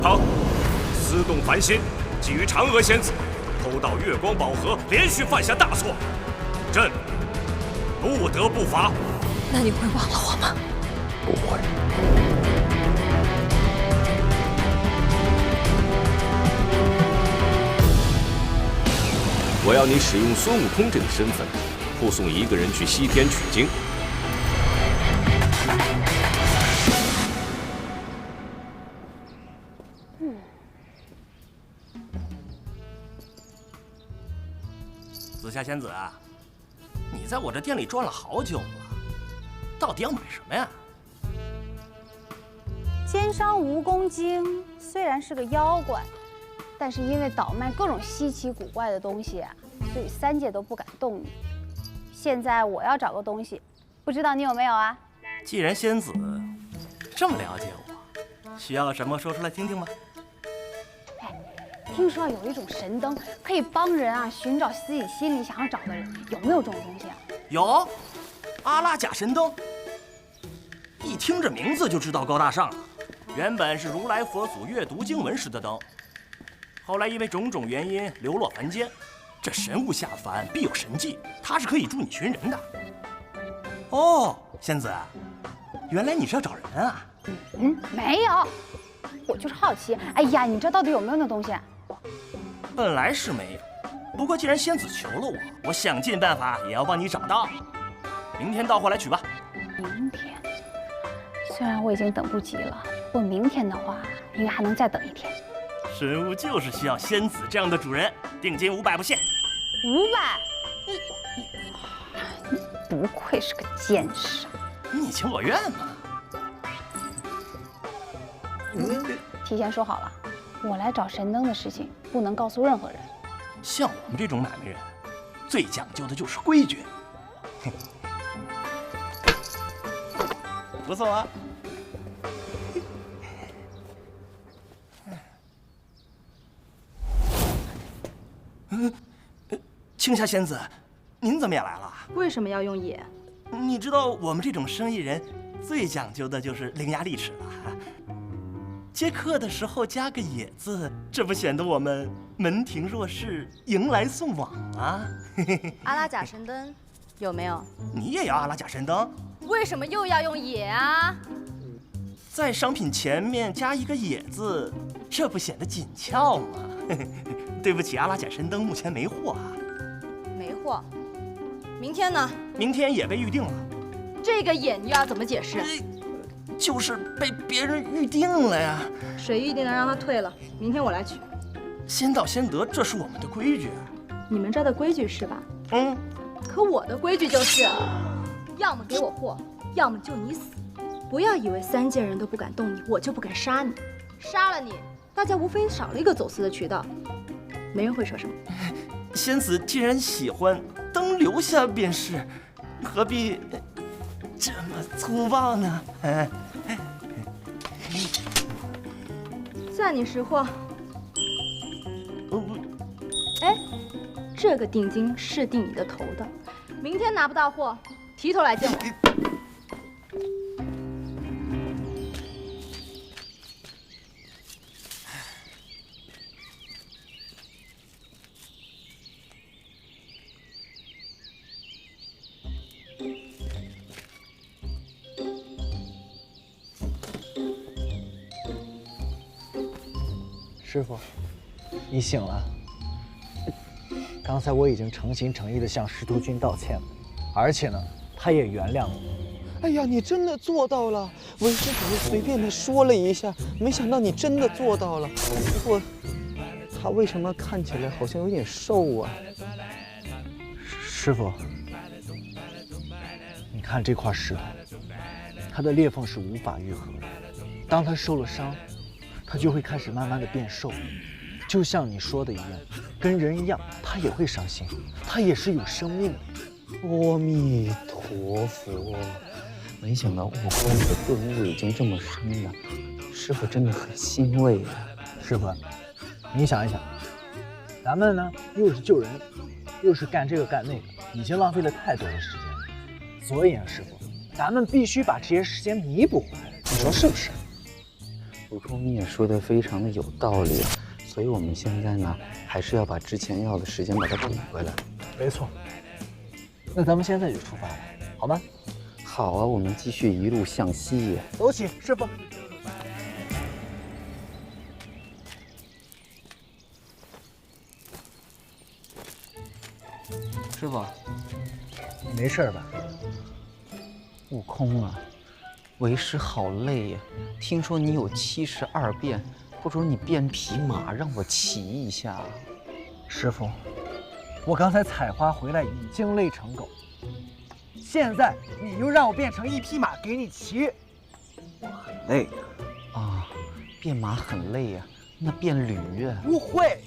好，私动凡心，觊觎嫦娥仙子，偷盗月光宝盒，连续犯下大错，朕不得不罚。那你会忘了我吗？不会。我要你使用孙悟空这个身份，护送一个人去西天取经。紫霞仙子，你在我这店里转了好久了，到底要买什么呀？奸商蜈蚣精虽然是个妖怪，但是因为倒卖各种稀奇古怪的东西啊，所以三界都不敢动你。现在我要找个东西，不知道你有没有啊？既然仙子这么了解我，需要什么说出来听听吧。听说有一种神灯，可以帮人啊寻找自己心里想要找的人，有没有这种东西啊？有，阿拉甲神灯。一听这名字就知道高大上了。原本是如来佛祖阅读经文时的灯，后来因为种种原因流落凡间。这神物下凡必有神迹，它是可以助你寻人的。哦，仙子，原来你是要找人啊？没有，我就是好奇。哎呀，你这到底有没有那东西？本来是没有，不过既然仙子求了我，我想尽办法也要帮你找到。明天到货来取吧。明天，虽然我已经等不及了，不过明天的话，应该还能再等一天。神物就是需要仙子这样的主人，定金500不限。500？你不愧是个奸商，你情我愿嘛。提前说好了，我来找神灯的事情不能告诉任何人。像我们这种买卖人，最讲究的就是规矩。不错啊。青霞仙子，您怎么也来了？为什么要用野？你知道我们这种生意人最讲究的就是伶牙俐齿了。接客的时候加个野字，这不显得我们门庭若市、迎来送往吗？阿拉甲神灯有没有？你也要阿拉甲神灯？为什么又要用野啊？在商品前面加一个野字，这不显得紧俏吗？对不起，阿拉甲神灯目前没货啊。没货。明天呢？明天也被预定了。这个野你又要怎么解释？就是被别人预定了呀。谁预定的让他退了？明天我来取。先到先得，这是我们的规矩。你们这儿的规矩是吧？可我的规矩就是，要么给我货，要么就你死。不要以为三界人都不敢动你，我就不敢杀你。杀了你，大家无非少了一个走私的渠道，没人会说什么。仙子既然喜欢，灯留下便是，何必这么粗暴呢？算你识货。哎，这个定金是定你的头的，明天拿不到货，提头来见我。师傅，你醒了。刚才我已经诚心诚意地向师徒君道歉了，而且呢，他也原谅我。哎呀，你真的做到了！为师只是随便的说了一下，没想到你真的做到了。不过，他为什么看起来好像有点瘦啊？师傅，你看这块石头，它的裂缝是无法愈合的。当它受了伤，它就会开始慢慢的变瘦，就像你说的一样，跟人一样，它也会伤心，它也是有生命的。阿弥陀佛，没想到悟空你的顿悟已经这么深了，师傅真的很欣慰啊。师傅，你想一想，咱们呢又是救人，又是干这个干那个，已经浪费了太多的时间了。所以啊，师傅，咱们必须把这些时间弥补回来，你说是不是？悟空，你也说的非常的有道理，所以我们现在呢，还是要把之前要的时间把它补回来。没错。那咱们现在就出发了，好吗？好啊，我们继续一路向西。走起，师傅。师傅，你没事吧？悟空啊，为师好累呀！听说你有72变，不如你变匹马让我骑一下。师傅，我刚才采花回来已经累成狗，现在你又让我变成一匹马给你骑，我很累啊。变马很累呀，那变驴呀？不会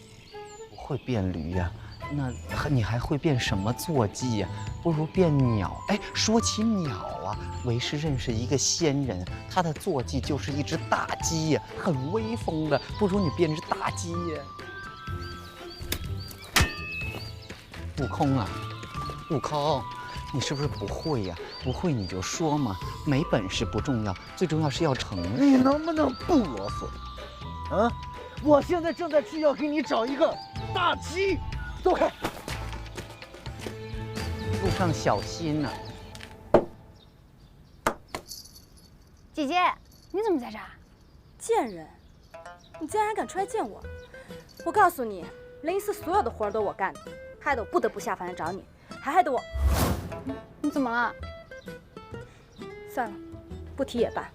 变驴呀？那你还会变什么坐骑呀？不如变鸟。哎，说起鸟啊，为师认识一个仙人，他的坐骑就是一只大鸡呀，很威风的。不如你变只大鸡呀。悟空啊，悟空，你是不是不会呀？不会你就说嘛，没本事不重要，最重要是要诚实。你能不能不啰嗦？啊，我现在正在需要给你找一个大鸡。走开！路上小心呐！姐姐，你怎么在这儿？贱人，你竟然还敢出来见我！我告诉你，灵司所有的活儿都我干的，害得我不得不下凡来找你，还害得我……你怎么了？算了，不提也罢。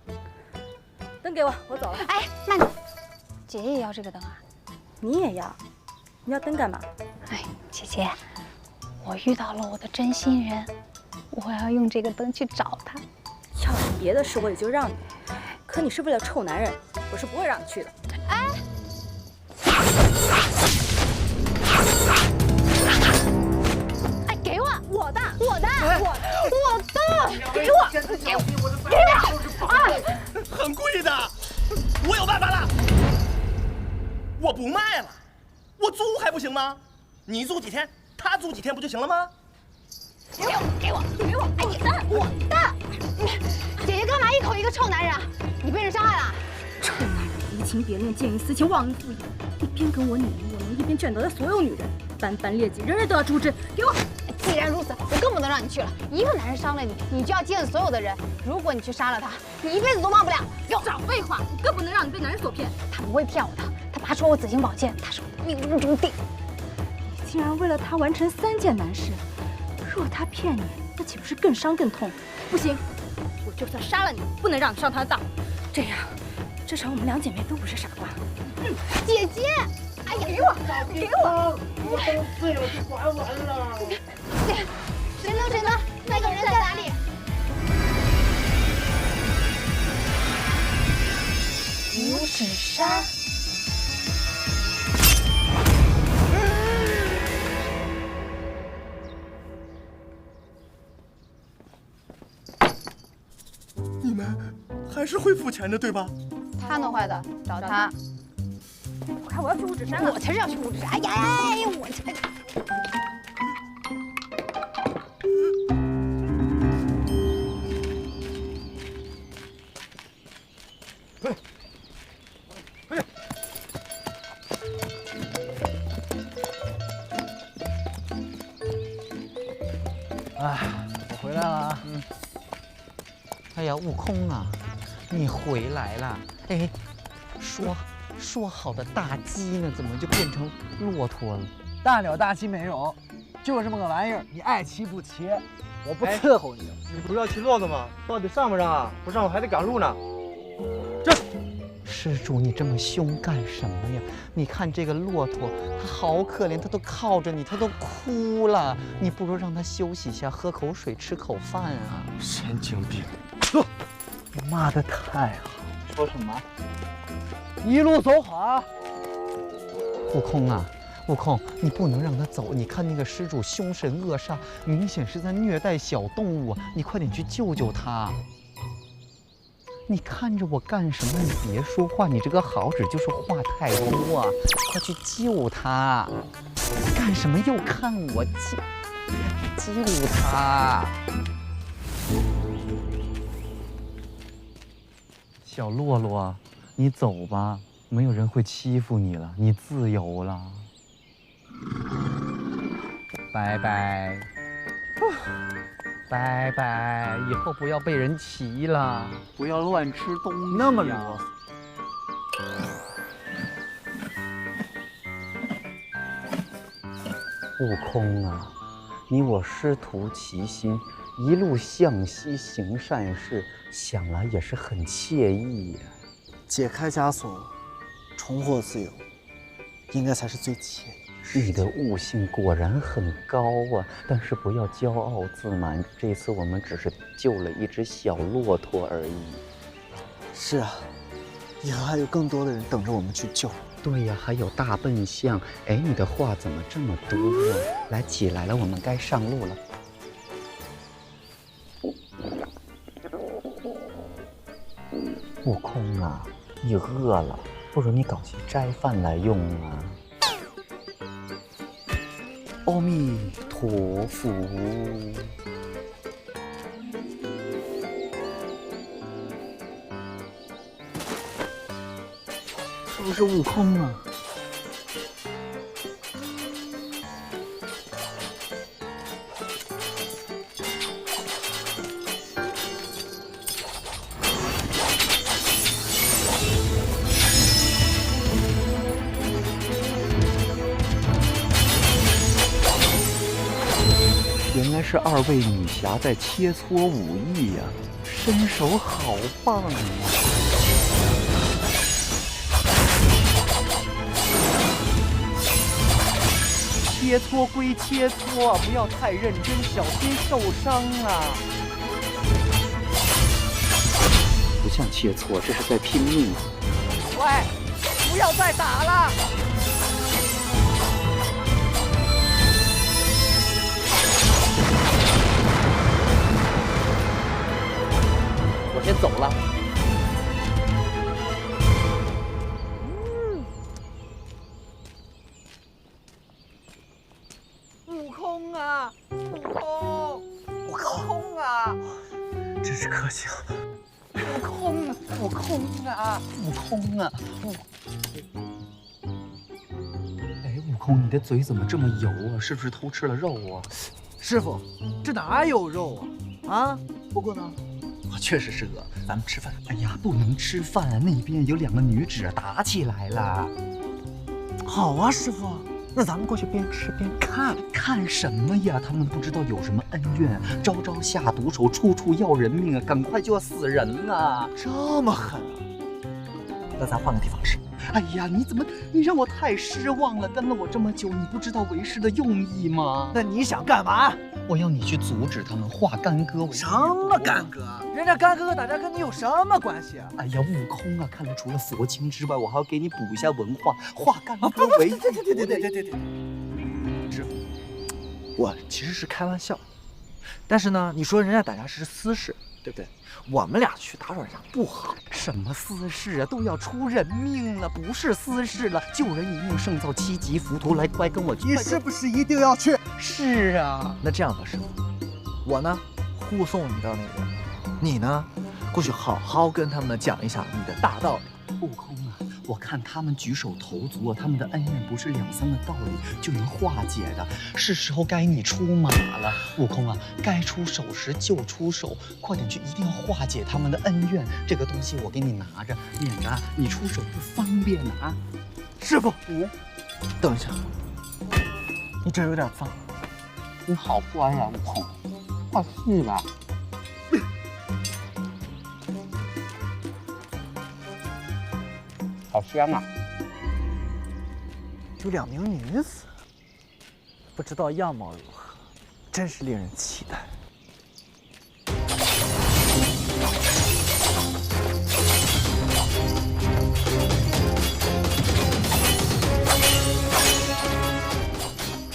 灯给我，我走了。哎，慢点，姐姐也要这个灯啊？你也要？你要灯干嘛？哎，姐姐，我遇到了我的真心人，我要用这个灯去找他。要是别的事我也就让你，可你是为了臭男人，我是不会让你去的。哎，哎，给我，我的，我的，我的，给我，给我，哎，很贵的，我有办法了，我不卖了，我租还不行吗？你租几天，他租几天不就行了吗？给我，给我，给我！哎，你的，我的！姐姐干嘛一口一个臭男人啊？你被人伤害了？臭男人，移情别恋，见异思迁，忘恩负义，一边跟我你侬我侬，一边劝导他所有女人，斑斑劣迹，人人都要诛之。给我！既然如此，我更不能让你去了。一个男人伤了你，你就要见所有的人。如果你去杀了他，你一辈子都忘不了。少废话，我更不能让你被男人所骗。他不会骗我的，他拔出我紫金宝剑，他是我的命中注定。你竟然为了他完成3件难事，若他骗你，那岂不是更伤更痛？不行，我就算杀了你，不能让你上他的当。这样，至少我们2姐妹都不是傻瓜。姐姐，哎呀，给我，给我！我都醉了，就还完了。神灯，神灯，那个人在哪里？五指山。你们还是会付钱的，对吧？他弄坏的，找他。我看我要去五指山了。我才是要去五指山！哎呀哎呀，我才。哎，我回来了啊。哎呀，悟空啊，你回来了！哎，说好的大鸡呢，怎么就变成骆驼了？大鸟大鸡没有，就这么个玩意儿，你爱骑不骑，我不伺候你。你不是要骑骆驼吗？到底上不上啊？不上我还得赶路呢。施主，你这么凶干什么呀？你看这个骆驼，它好可怜，它都靠着你，它都哭了。你不如让它休息一下，喝口水，吃口饭啊！神经病！走，你骂得太好。说什么？一路走好啊！悟空啊，悟空，你不能让他走。你看那个施主凶神恶煞，明显是在虐待小动物啊！你快点去救救他。你看着我干什么？你别说话，你这个好纸就是话太多啊！快去救他！干什么又看我？救他！小洛洛，你走吧，没有人会欺负你了，你自由了。拜拜。拜拜，以后不要被人骑了，不要乱吃东西。那么啰嗦。悟空啊，你我师徒齐心，一路向西行善事，想来也是很惬意呀。解开枷锁，重获自由，应该才是最惬意。你的悟性果然很高啊，但是不要骄傲自满。这次我们只是救了一只小骆驼而已。是啊，以后还有更多的人等着我们去救。对呀，还有大笨象。哎，你的话怎么这么多啊？来，起来了，我们该上路了。悟空啊，你饿了，不如你搞些斋饭来用啊。阿弥陀佛。是不是悟空啊？原来是二位女侠在切磋武艺呀，身手好棒啊！切磋归切磋，不要太认真，小心受伤啊！不像切磋，这是在拼命。喂，不要再打了！我先走了。悟空啊，悟空啊！真是客气了。悟空啊，悟空啊，悟空啊！哎，悟空，你的嘴怎么这么油啊？是不是偷吃了肉啊？师傅，这哪有肉啊？啊？不过呢，我确实是饿，咱们吃饭。哎呀，不能吃饭啊！那边有2个女子打起来了。好啊，师傅，那咱们过去边吃边看。看什么呀？他们不知道有什么恩怨，招招下毒手，处处要人命啊！赶快就要死人了，这么狠啊？那咱换个地方吃。哎呀，你让我太失望了！跟了我这么久，你不知道为师的用意吗？那你想干嘛？我要你去阻止他们化干戈为。什么干戈？人家干哥打架跟你有什么关系啊？哎呀，悟空啊，看来除了佛经之外，我还要给你补一下文化，化干戈为。对，师傅，我其实是开玩笑，但是呢，你说人家打架是私事，对不对？我们俩去打扰人家不好。什么私事啊？都要出人命了，不是私事了。救人一命胜造7级浮屠，来，快跟我去！你是不是一定要去？是啊。那这样吧，师傅，我呢护送你到那边，你呢过去好好跟他们讲一下你的大道理。悟空啊，我看他们举手投足啊，他们的恩怨不是2、3个道理就能化解的，是时候该你出马了。悟空啊，该出手时就出手，快点去，一定要化解他们的恩怨。这个东西我给你拿着，免得你出手不方便啊。师傅，等一下，你这有点脏。你好乖呀，悟空，快去吧。好香啊！有2名女子，不知道样貌如何，真是令人期待。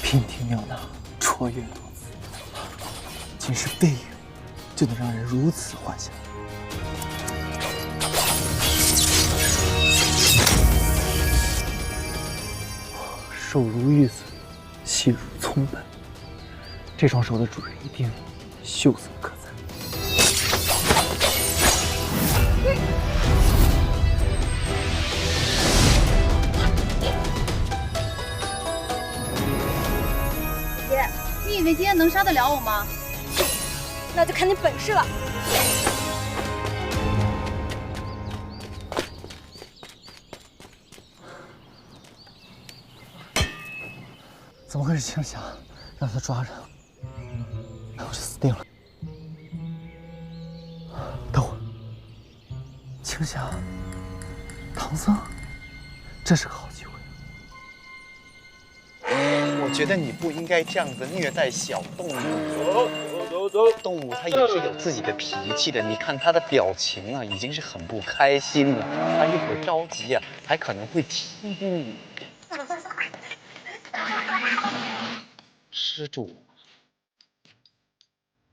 娉婷妙娜，卓越多姿，仅是背影就能让人如此幻想。手如玉笋，细如葱瓣，这双手的主人一定秀色可餐。以为今天能杀得了我吗？那就看你本事了。怎么会是青霞？让他抓着，那我就死定了。等会儿，青霞，唐僧，这是个好机会。我觉得你不应该这样子虐待小动物。动物它也是有自己的脾气的，你看它的表情啊，已经是很不开心了。它一会儿着急啊，还可能会踢你。施主，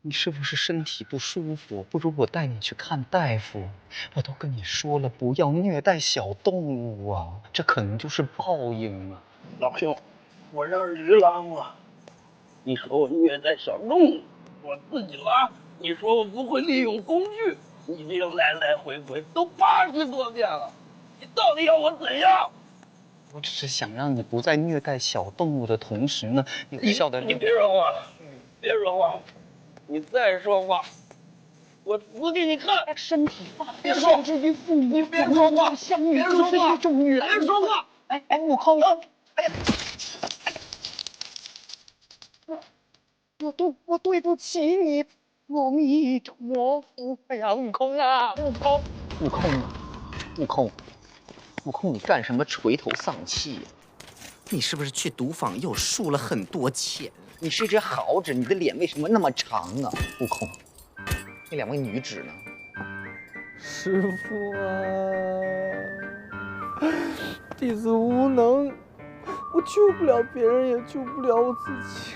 你是不是身体不舒服？不如我带你去看大夫。我都跟你说了，不要虐待小动物啊，这可能就是报应啊。老兄，我让鱼拉我，你说我虐待小动物，我自己拉。你说我不会利用工具，你这样来来回回都80多遍了，你到底要我怎样？我只是想让你不在虐待小动物的同时呢，有效的。你别说话，别说话，你再说话，我死给你看！身体发别说，之于父母，你别说话，相遇别说话，就是一种缘。别说话！哎，悟空，哎呀，我对不起你，阿弥陀佛。哎呀，悟空啊，悟空，悟空，你干什么垂头丧气呀？你是不是去赌坊又输了很多钱？你是只豪子，你的脸为什么那么长啊？悟空，那2位女子呢？师父啊，弟子无能，我救不了别人，也救不了我自己。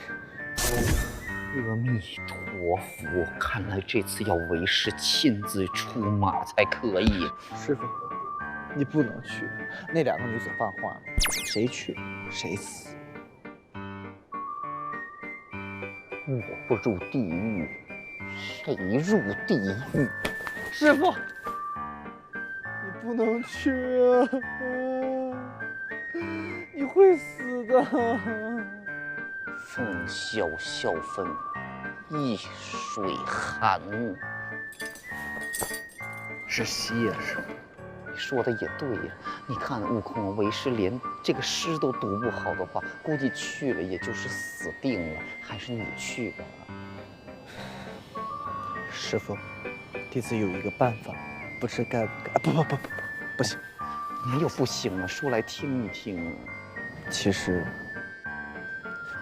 阿弥陀佛，看来这次要为师亲自出马才可以。师父，你不能去，那2个女子犯话了，谁去谁死。我不入地狱，谁入地狱？师父，你不能去啊，你会死的。风萧萧分，易水寒。是西呀，师父。你说的也对呀，你看悟空，为师连这个诗都读不好的话，估计去了也就是死定了。还是你去吧。师父，弟子有一个办法，不知该不该？不行！没有不行啊，说来听一听啊。其实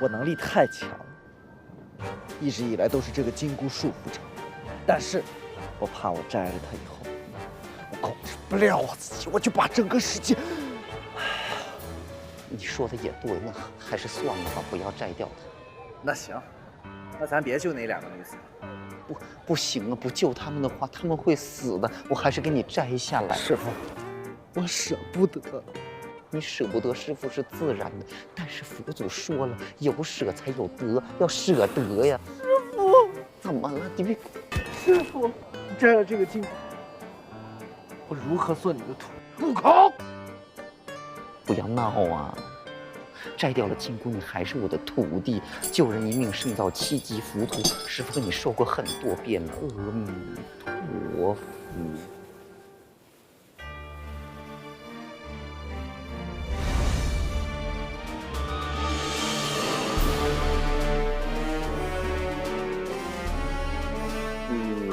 我能力太强了，一直以来都是这个金箍束缚着，但是我怕我摘了它以后，我控制不了我自己，我就把整个世界……你说的也对，那还是算了吧，不要摘掉它。那行，那咱别救那2个女子。不行啊！不救他们的话，他们会死的。我还是给你摘下来。师父，我舍不得。你舍不得，师父是自然的。但是佛祖说了，有舍才有得，要舍得呀。师父，怎么了？你别……师父，你摘了这个金箍，我如何做你的徒？悟空，不要闹啊！摘掉了金箍，你还是我的徒弟。救人一命胜造7级浮屠，师父跟你说过很多遍了。阿弥陀佛。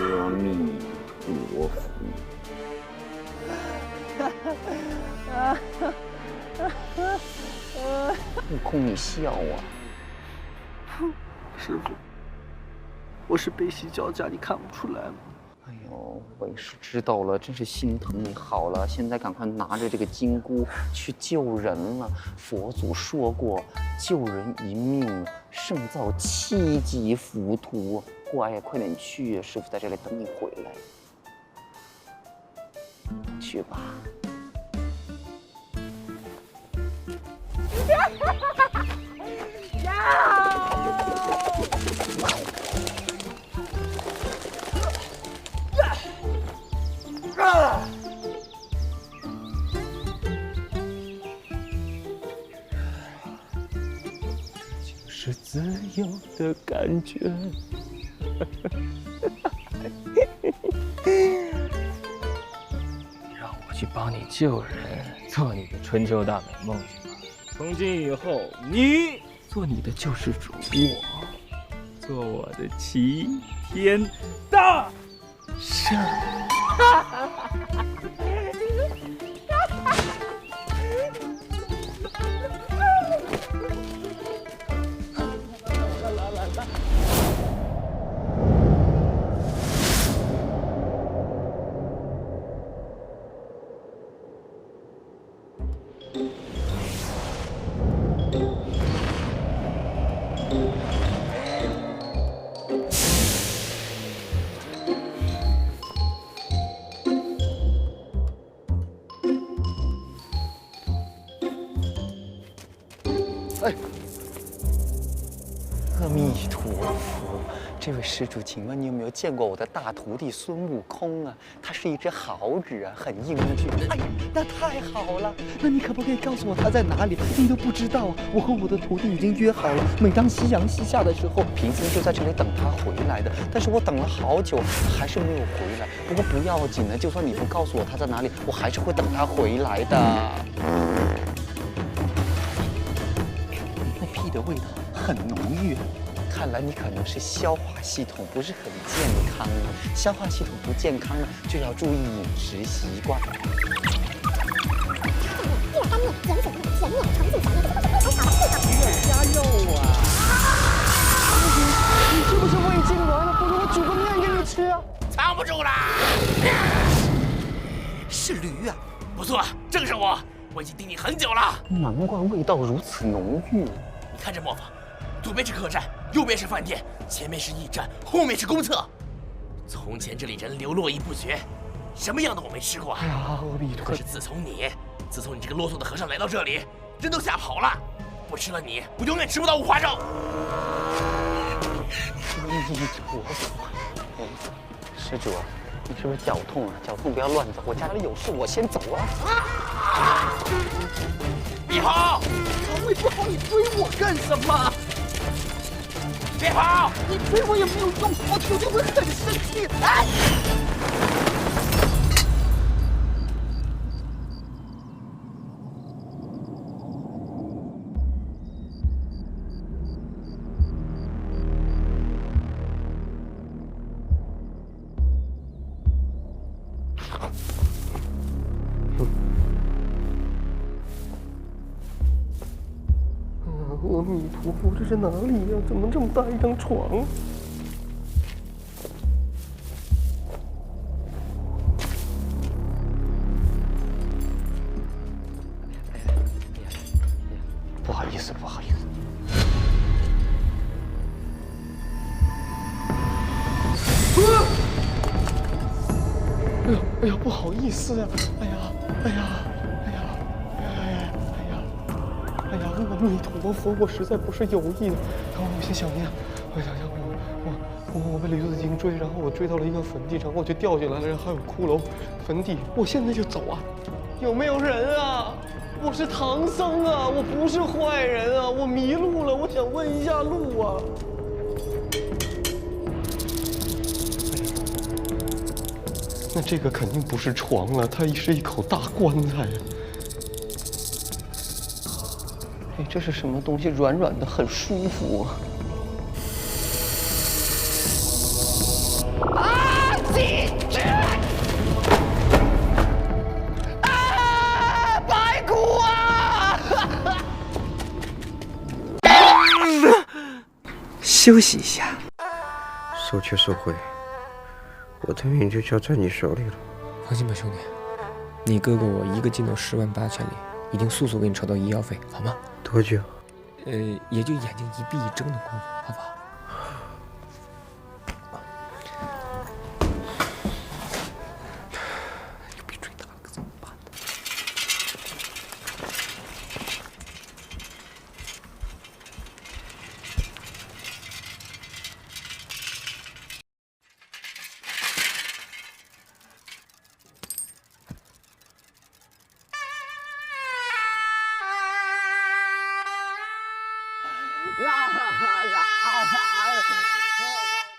阿弥陀佛。悟空，你笑啊！师父，我是悲喜交加，你看不出来吗？哎呦，我也是知道了，真是心疼你。好了，现在赶快拿着这个金箍去救人了。佛祖说过，救人一命胜造7级浮屠。乖呀，快点去呀！师父在这里等你回来。去吧。是自由的感觉。让我去帮你救人，做你的春秋大美梦去吧。从今以后，你做你的救世主，我做我的齐天大圣。阿弥陀佛，这位施主，请问你有没有见过我的大徒弟孙悟空啊？他是一只好纸啊，很英俊。哎呀，那太好了！那你可不可以告诉我他在哪里？你都不知道啊！我和我的徒弟已经约好了，每当夕阳西下的时候，贫僧就在这里等他回来的。但是我等了好久，还是没有回来。不过不要紧的，就算你不告诉我他在哪里，我还是会等他回来的。那屁的味道很浓郁。看来你可能是消化系统不是很健康啊。消化系统不健康呢，就要注意饮食习惯。加肉啊！你是不是胃痉挛了？不如我煮个面给你吃啊！藏不住啦！是驴啊！不错，正是我，我已经盯你很久了。难怪味道如此浓郁。你看这磨坊，左边是客栈，右边是饭店，前面是驿站，后面是公厕。从前这里人流络绎不绝，什么样的我没吃过。哎呀，阿弥陀佛！可是自从你这个啰嗦的和尚来到这里，人都吓跑了。不吃了你，我永远吃不到五花肉。阿弥陀佛！施主啊，你是不是脚痛啊？脚痛不要乱走，我家里有事，我先走啊！别跑！肠胃不好，你追我干什么？别跑！你追我也没有用，我徒弟会很生气。哎！阿弥陀佛，这是哪里呀？怎么这么大一张床？不好意思，不好意思。哎呀，不好意思啊！哎呀，阿弥陀佛，我实在不是有意的。我先想一想，我被驴子精追，然后我追到了一个坟地，然后我就掉下来了，然后还有骷髅，坟地，我现在就走啊！有没有人啊？我是唐僧啊，我不是坏人啊，我迷路了，我想问一下路啊。那这个肯定不是床了，它是一口大棺材。哎，这是什么东西？软软的，很舒服。啊！记者！啊！白骨啊！休息一下。收却收回，我的命就交在你手里了。放心吧，兄弟，你哥哥我一个劲头108000里，一定速速给你筹到医药费，好吗？多久？也就眼睛一闭一睁的功夫，好不好？又被追打了，可怎么办呢？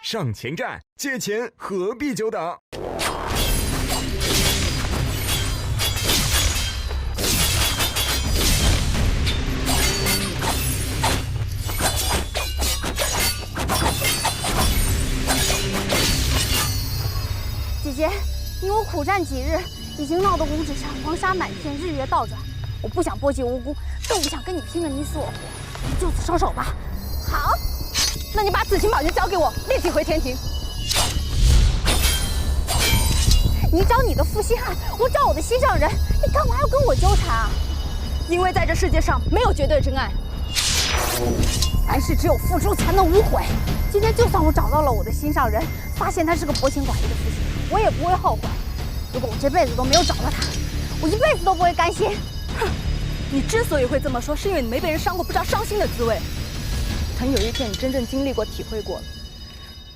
上前站，借钱何必久等？姐姐，你我苦战几日，已经闹得五指山黄沙满天，日月倒转。我不想波及无辜，更不想跟你拼个你死我活，就此收手吧。好，那你把紫青宝剑交给我，立即回天庭。你找你的负心汉，我找我的心上人，你干嘛要跟我纠缠啊？因为在这世界上没有绝对真爱，凡事只有付出才能无悔。今天就算我找到了我的心上人，发现他是个薄情寡义的负心汉，我也不会后悔。如果我这辈子都没有找到他，我一辈子都不会甘心。哼，你之所以会这么说，是因为你没被人伤过，不知道伤心的滋味。等有一天你真正经历过、体会过了，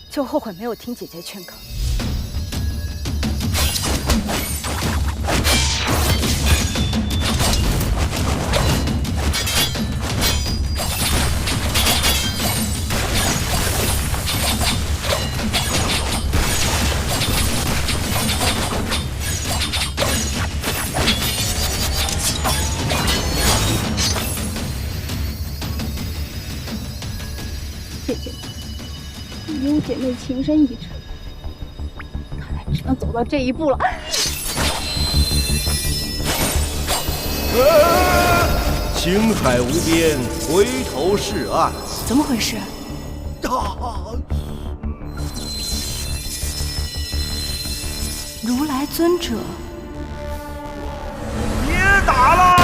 就后悔没有听姐姐劝告。姐姐，你有姐妹情深意长，看来只能走到这一步了。青海无边，回头是岸。怎么回事？如来尊者，别打了！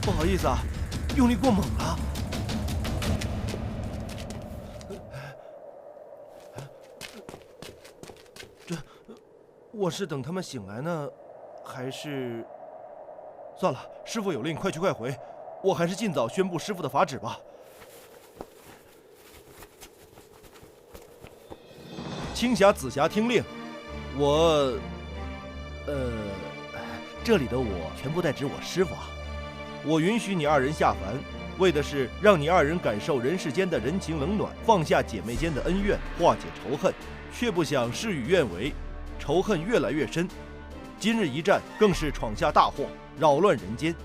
不好意思啊，用力过猛了。我是等他们醒来呢，还是……算了，师傅有令，快去快回。我还是尽早宣布师傅的法旨吧。青霞、紫霞听令，我……这里的我全部代指我师傅啊。我允许你二人下凡，为的是让你二人感受人世间的人情冷暖，放下姐妹间的恩怨，化解仇恨，却不想事与愿违，仇恨越来越深。今日一战更是闯下大祸，扰乱人间。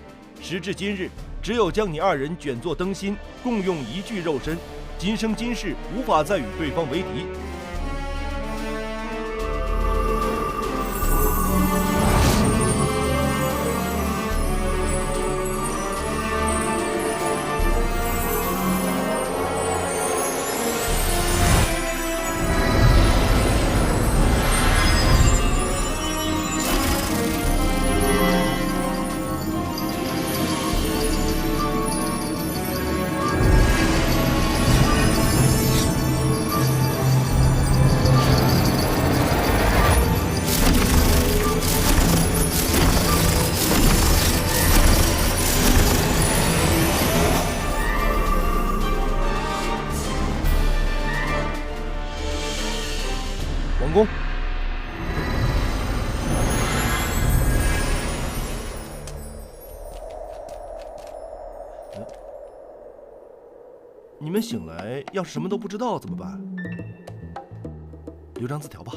时至今日，只有将你二人卷作灯芯，共用一具肉身，今生今世无法再与对方为敌。王公，你们醒来要是什么都不知道怎么办？留张字条吧。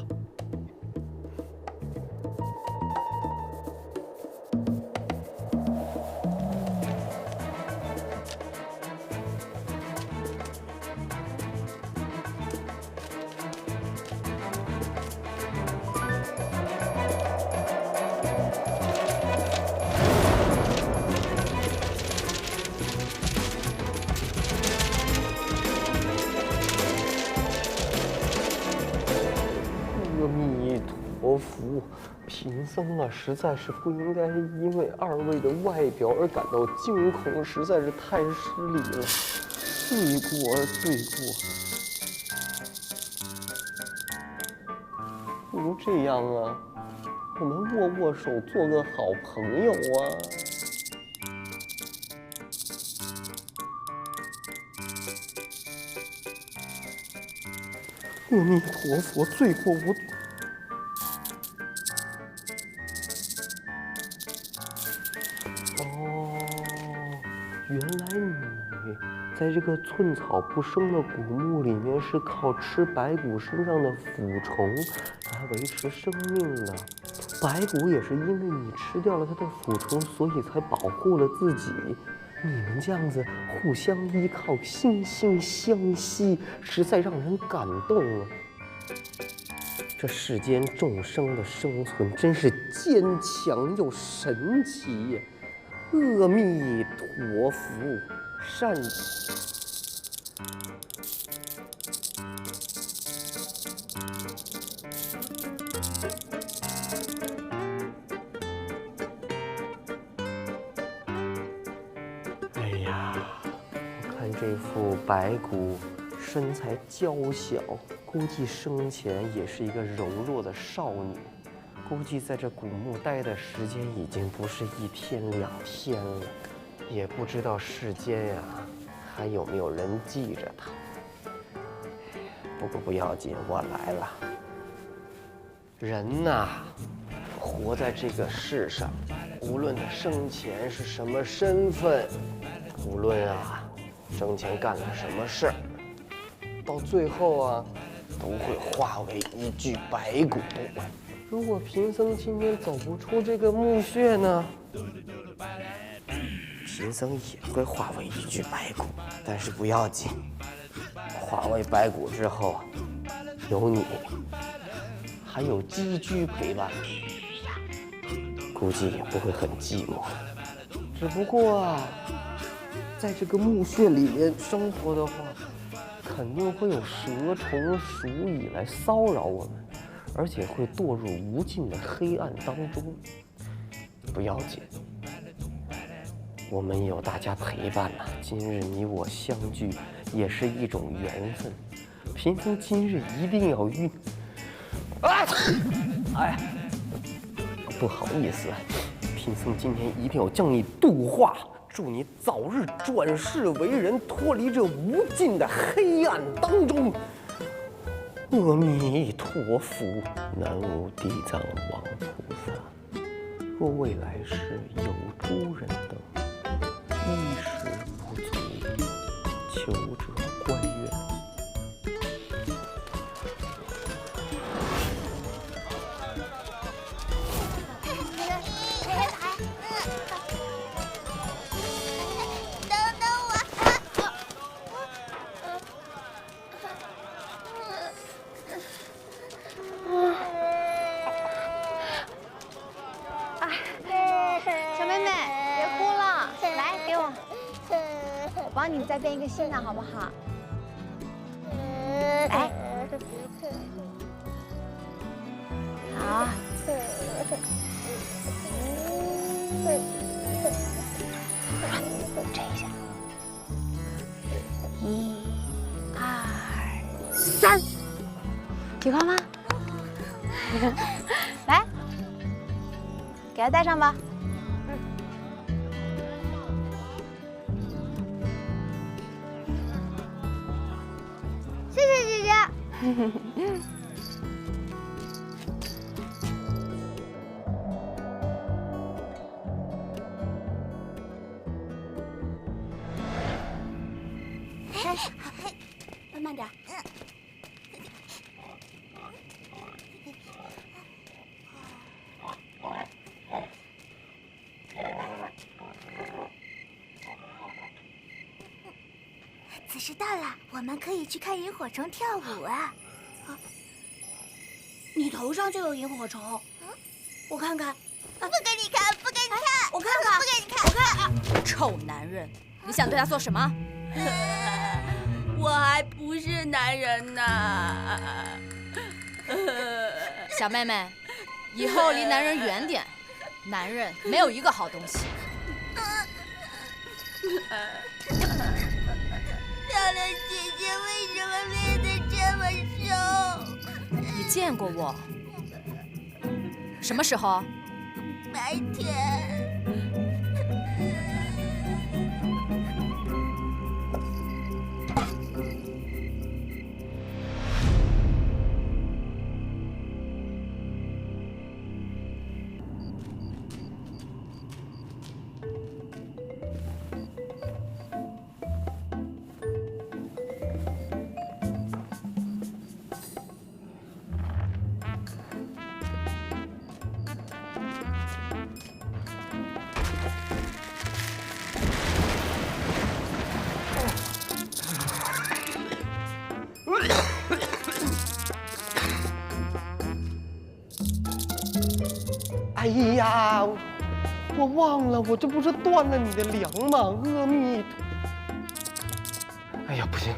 阿弥陀佛，贫僧啊，实在是不应该因为二位的外表而感到惊恐，实在是太失礼了，罪过罪过。不如这样啊，我们握握手，做个好朋友啊。阿弥陀佛，罪过我。原来你在这个寸草不生的古墓里面是靠吃白骨身上的腐虫来维持生命的。白骨也是因为你吃掉了它的腐虫，所以才保护了自己。你们这样子互相依靠、惺惺相惜，实在让人感动啊！这世间众生的生存真是坚强又神奇呀！阿弥陀佛，善。哎呀，我看这副白骨，身材娇小，估计生前也是一个柔弱的少女。估计在这古墓待的时间已经不是1天2天了，也不知道世间呀还有没有人记着她。不过不要紧，我来了。人呐，活在这个世上，无论他生前是什么身份，无论生前干了什么事儿，到最后都会化为一具白骨。如果贫僧今天走不出这个墓穴呢，贫僧也会化为一具白骨。但是不要紧，化为白骨之后，有你，还有鸡居陪伴，估计也不会很寂寞。只不过在这个墓穴里面生活的话，肯定会有蛇虫鼠蚁来骚扰我们，而且会堕入无尽的黑暗当中。不要紧，我们有大家陪伴呐。今日你我相聚，也是一种缘分。贫僧今日一定要与不好意思，贫僧今天一定要将你度化，祝你早日转世为人，脱离这无尽的黑暗当中。阿弥陀佛，南无地藏王菩萨。若未来世有诸人等衣食不足，求者官愿。帮你再编一个新的，好不好？来，好。这一下，1、2、3，喜欢吗？来，给他戴上吧。谢谢姐姐。慢点。此时到了，我们可以去看萤火虫跳舞啊！你头上就有萤火虫，我看看。不给你看，不给你看！我看看，不给你看，我看。臭男人，你想对他做什么？我还不是男人呢。小妹妹，以后离男人远点，男人没有一个好东西。漂亮姐姐为什么变得这么瘦？你见过我？什么时候？白天。哎呀，我忘了，我这不是断了你的粮吗？阿弥陀。哎呀，不行，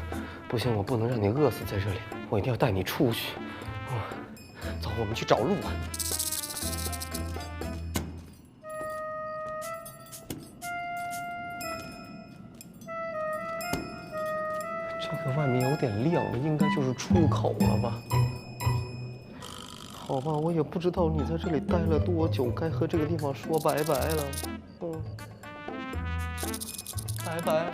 不行，我不能让你饿死在这里，我一定要带你出去。走，我们去找路吧。这个外面有点亮，应该就是出口了吧？好吧，我也不知道你在这里待了多久，该和这个地方说拜拜了。拜拜。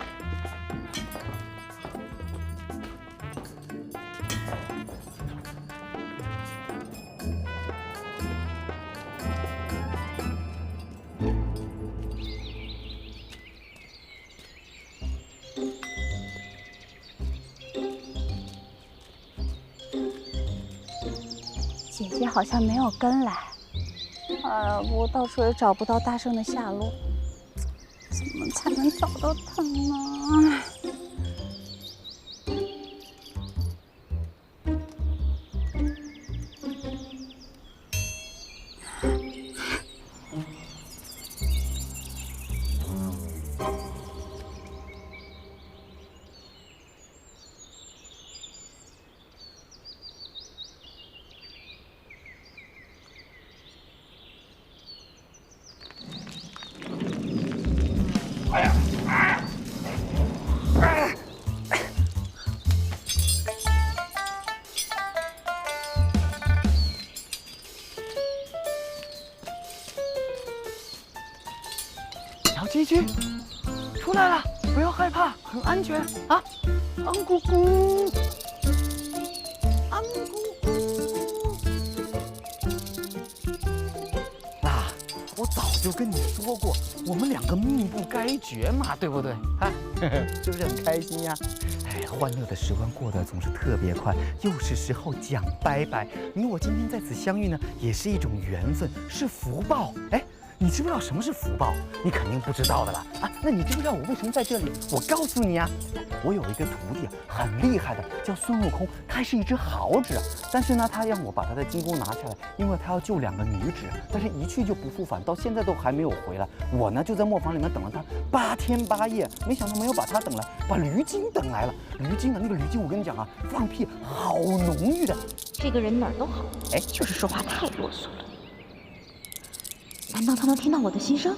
姐姐好像没有跟来，我到处也找不到大圣的下落，怎么才能找到他呢？小鸡鸡，出来了，不要害怕，很安全啊！昂咕咕，昂咕咕。啊，我早就跟你说过，我们两个命不该绝嘛，对不对？啊，是不是很开心呀？哎，欢乐的时光过得总是特别快，又是时候讲拜拜。你我今天在此相遇呢，也是一种缘分，是福报。哎。你知不知道什么是福报？你肯定不知道的啦啊！那你知不知道我为什么在这里？我告诉你啊，我有一个徒弟很厉害的，叫孙悟空，他是一只豪子，但是呢，他让我把他的金箍拿下来，因为他要救2个女子，但是一去就不复返，到现在都还没有回来。我呢就在磨坊里面等了他8天8夜，没想到没有把他等来，把驴精等来了。驴精啊，那个驴精我跟你讲啊，放屁好浓郁的。这个人哪儿都好，哎，就是说话太啰嗦了。难道他能听到我的心声？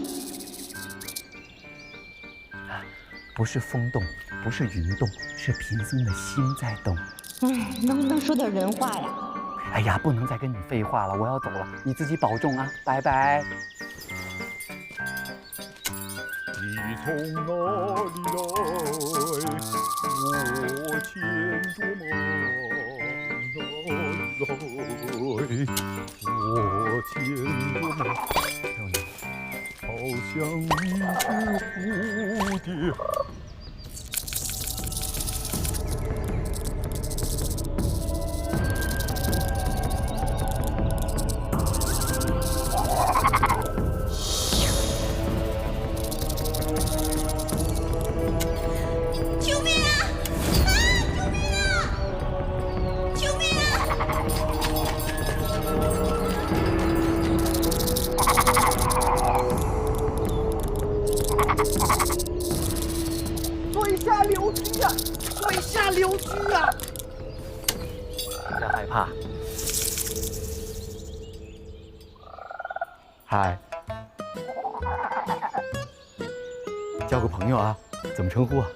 不是风动，不是云动，是贫僧的心在动。能不能说点人话呀？哎呀，不能再跟你废话了，我要走了，你自己保重啊，拜拜。你从哪里来？我牵着马来，我牵着马。好像一只蝴蝶。救命啊！救命啊！水下流居呀！水下流居呀！不要害怕。嗨，交个朋友啊，怎么称呼啊？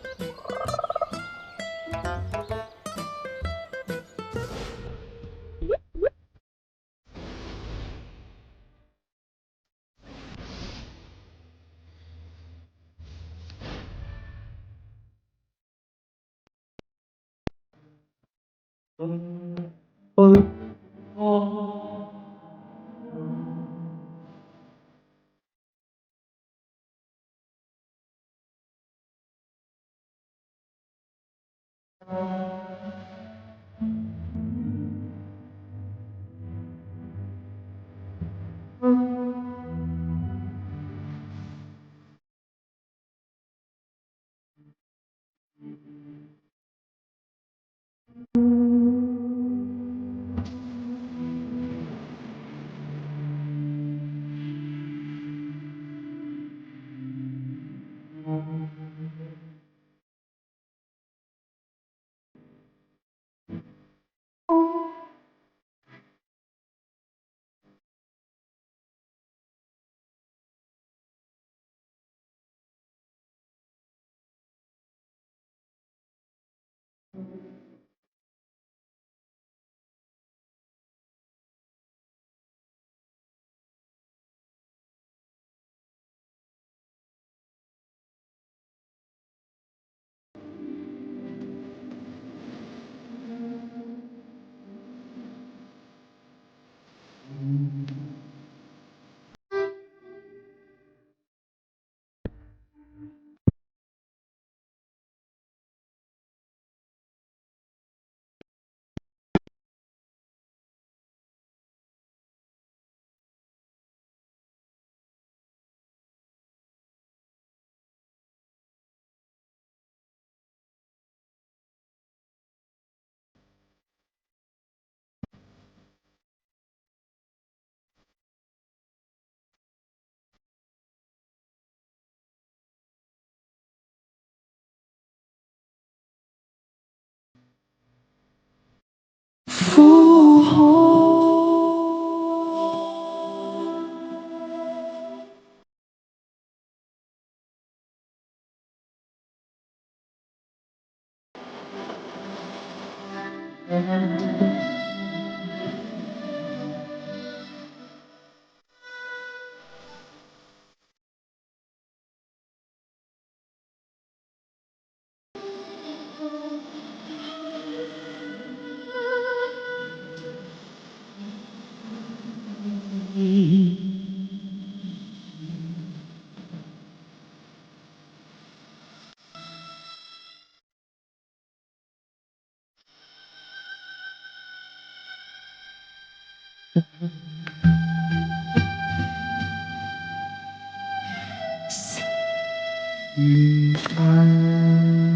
雨安。